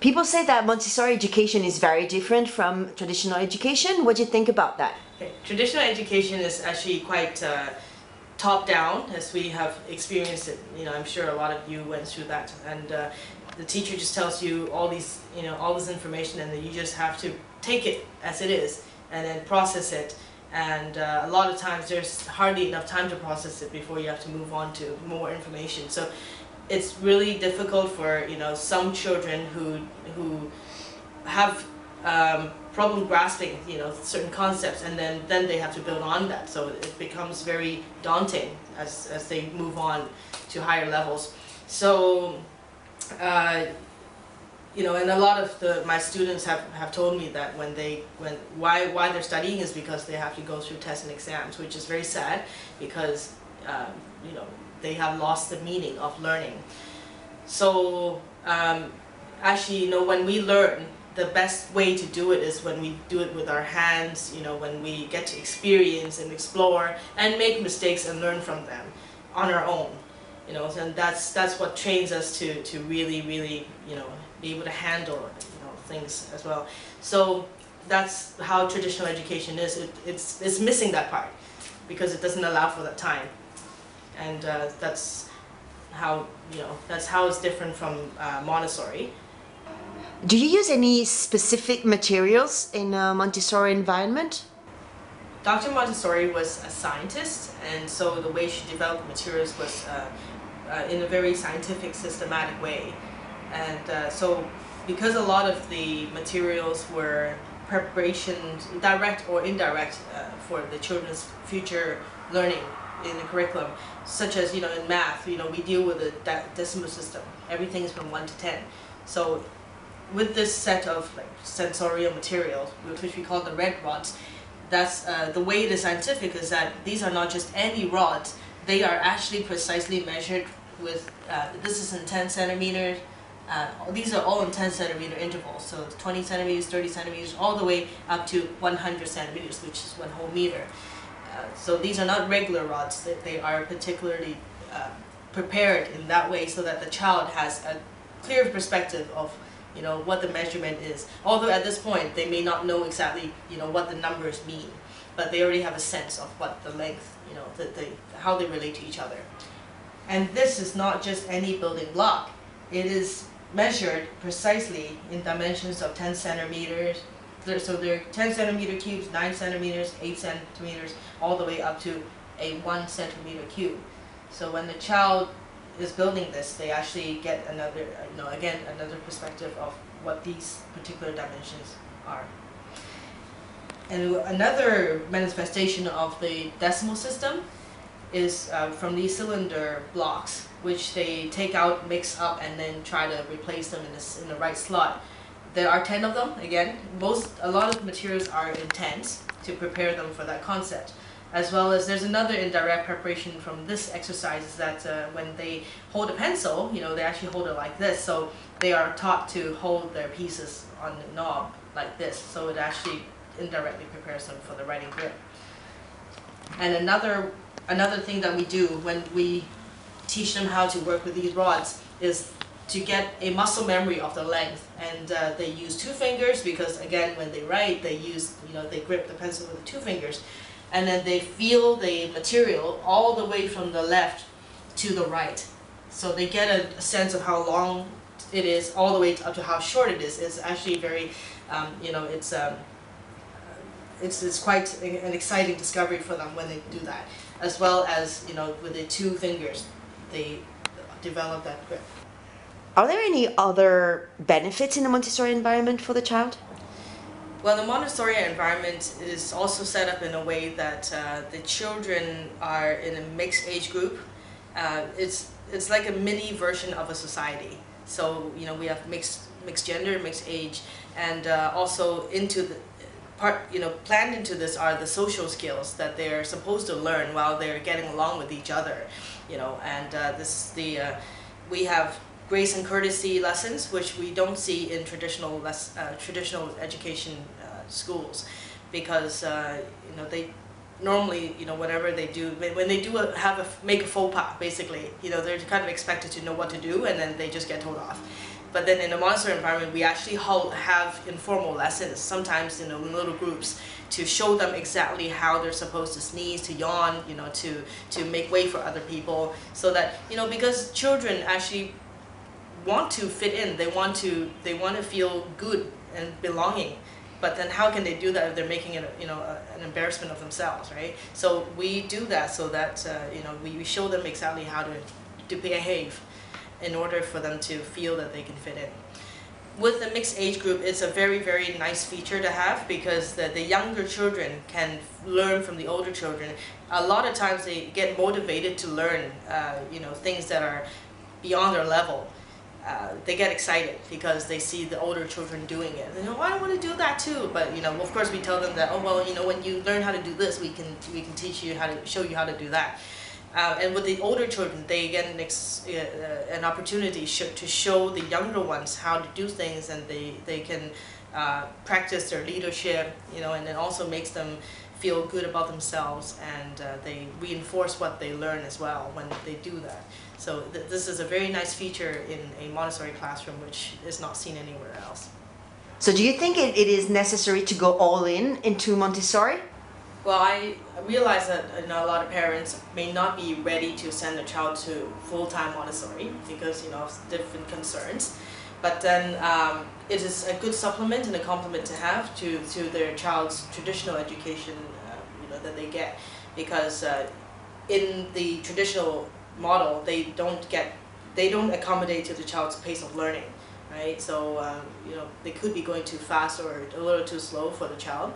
People say that Montessori education is very different from traditional education. What do you think about that? Okay. Traditional education is actually quite top-down, as we have experienced it. I'm sure a lot of you went through that, and the teacher just tells you all these, all this information, and then you just have to take it as it is, and then process it. And a lot of times there's hardly enough time to process it before you have to move on to more information. So it's really difficult for some children who have problem grasping certain concepts, and then they have to build on that. So it becomes very daunting as they move on to higher levels. So and a lot of my students have told me that why they're studying is because they have to go through tests and exams, which is very sad, because they have lost the meaning of learning. So actually, when we learn, the best way to do it is when we do it with our hands, when we get to experience and explore and make mistakes and learn from them on our own. And that's what trains us to really be able to handle things as well. So that's how traditional education is. It's missing that part because it doesn't allow for that time, and that's how it's different from Montessori. Do you use any specific materials in a Montessori environment? Dr. Montessori was a scientist, and so the way she developed materials was in a very scientific, systematic way. And so because a lot of the materials were preparations, direct or indirect, for the children's future learning in the curriculum, such as in math, we deal with the decimal system. Everything is from 1 to 10. So with this set of sensorial materials, which we call the red rods, that's the way it is scientific is that these are not just any rods. They are actually precisely measured with, this is in 10 centimeters, these are all in 10 centimeter intervals, so 20 centimeters, 30 centimeters, all the way up to 100 centimeters, which is 1 whole meter. So these are not regular rods. They are particularly prepared in that way so that the child has a clear perspective of what the measurement is. Although at this point they may not know exactly what the numbers mean, but they already have a sense of what the length, how they relate to each other. And this is not just any building block. It is measured precisely in dimensions of 10 centimeters. So there are 10 centimeter cubes, 9 centimeters, 8 centimeters, all the way up to a 1 centimeter cube. So when the child is building this, they actually get another, again, another perspective of what these particular dimensions are. And another manifestation of the decimal system is from these cylinder blocks, which they take out, mix up, and then try to replace them in the right slot. There are 10 of them. Again, a lot of materials are in tens to prepare them for that concept. As well as there's another indirect preparation from this exercise is that when they hold a pencil, they actually hold it like this. So they are taught to hold their pieces on the knob like this. So it actually indirectly prepares them for the writing grip. And another thing that we do when we teach them how to work with these rods is to get a muscle memory of the length. And they use 2 fingers because, again, when they write, they use, they grip the pencil with 2 fingers. And then they feel the material all the way from the left to the right. So they get a sense of how long it is all the way up to how short it is. It's actually very, it's quite an exciting discovery for them when they do that. As well as, with the 2 fingers, they develop that grip. Are there any other benefits in a Montessori environment for the child? Well, the Montessori environment is also set up in a way that the children are in a mixed age group. It's like a mini version of a society. So we have mixed gender, mixed age, and also into the planned into this are the social skills that they're supposed to learn while they're getting along with each other. And this is we have grace and courtesy lessons, which we don't see in traditional education schools, because they normally whatever they do, when they do make a faux pas, basically they're kind of expected to know what to do, and then they just get told off. But then in a Montessori environment, we actually have informal lessons, sometimes in little groups, to show them exactly how they're supposed to sneeze, to yawn, to make way for other people, so that because children actually want to fit in, they want to feel good and belonging. But then how can they do that if they're making it, an embarrassment of themselves, right? So we do that so that we show them exactly how to behave in order for them to feel that they can fit in. With the mixed age group, it's a very, very nice feature to have because the younger children can learn from the older children. A lot of times they get motivated to learn, things that are beyond their level. They get excited because they see the older children doing it. And I want to do that too. But of course we tell them that, oh well, when you learn how to do this, we can teach you how to show you how to do that. And with the older children, they get an opportunity to show the younger ones how to do things, and they can practice their leadership, and it also makes them feel good about themselves, and they reinforce what they learn as well when they do that. So this is a very nice feature in a Montessori classroom, which is not seen anywhere else. So do you think it is necessary to go all into Montessori? Well, I realize that a lot of parents may not be ready to send their child to full-time Montessori because of different concerns. But then it is a good supplement and a complement to have to their child's traditional education that they get, because in the traditional model they don't accommodate to the child's pace of learning, right? So they could be going too fast or a little too slow for the child.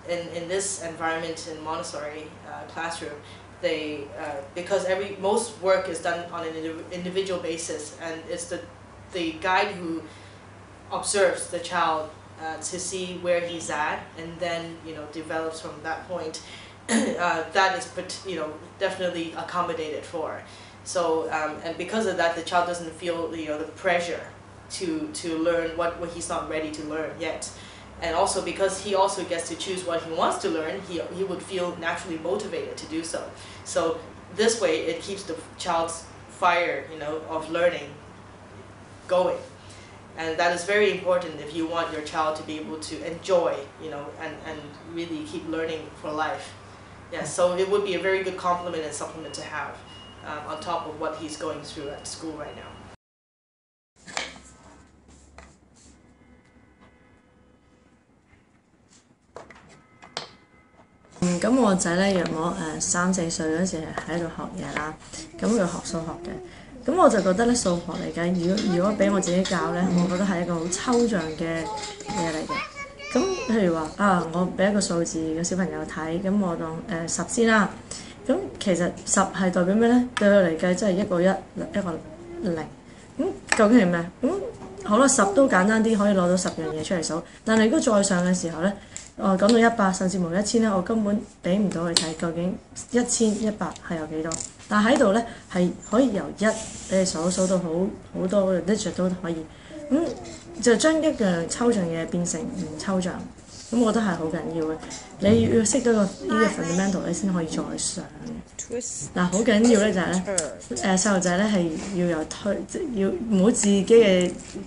In this environment in Montessori classroom, they because most work is done on an individual basis, and it's the guide who observes the child to see where he's at, and then develops from that point. That is definitely accommodated for. So and because of that, the child doesn't feel the pressure to learn what he's not ready to learn yet. And also because he also gets to choose what he wants to learn, he would feel naturally motivated to do so. So this way it keeps the child's fire of learning going. And that is very important if you want your child to be able to enjoy and really keep learning for life. Yeah, so it would be a very good complement and supplement to have on top of what he's going through at school right now. 咁我仔咧約我3、4歲嗰時喺度學嘢啦，咁佢學數學嘅，咁我就覺得咧數學嚟計，如果俾我自己教咧，我覺得係一個好抽象嘅嘢嚟嘅。咁譬如話我俾一個數字嘅小朋友睇，咁我當10先啦。咁其實10係代表咩咧？對佢嚟計即係一個1，一個0。咁究竟係咩？咁好啦，10都簡單啲，可以攞到10樣嘢出嚟數。但係如果再上嘅時候咧，講到100甚至乎1000咧，我根本俾唔到佢睇究竟1100係有幾多。但係喺度咧係可以由1俾你數到好多嘅 digit 都可以。就將一樣抽象嘢變成唔抽象，咁我覺得係好緊要嘅。你要識到呢個 fundamental 你先可以再上。嗱，好緊要咧就係咧，細路仔咧係要有要冇自己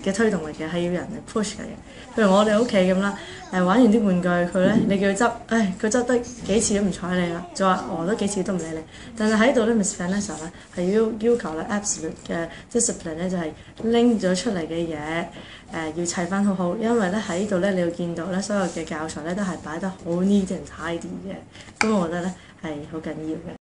嘅推動力嘅，係要人嚟 push 佢嘅。譬如我哋屋企咁啦，玩完啲玩具佢咧，你叫佢執，佢執得幾次都唔睬你啦，就話餓得幾次都唔理你。但係喺度咧 Miss Vanessa 咧係要求咧 absolute 嘅 discipline 咧就係拎咗出嚟嘅嘢要砌翻好好，因為咧喺度咧你要見到咧所有嘅教材咧都係擺得好 neat and tidy 嘅，咁我覺得咧係好緊要嘅。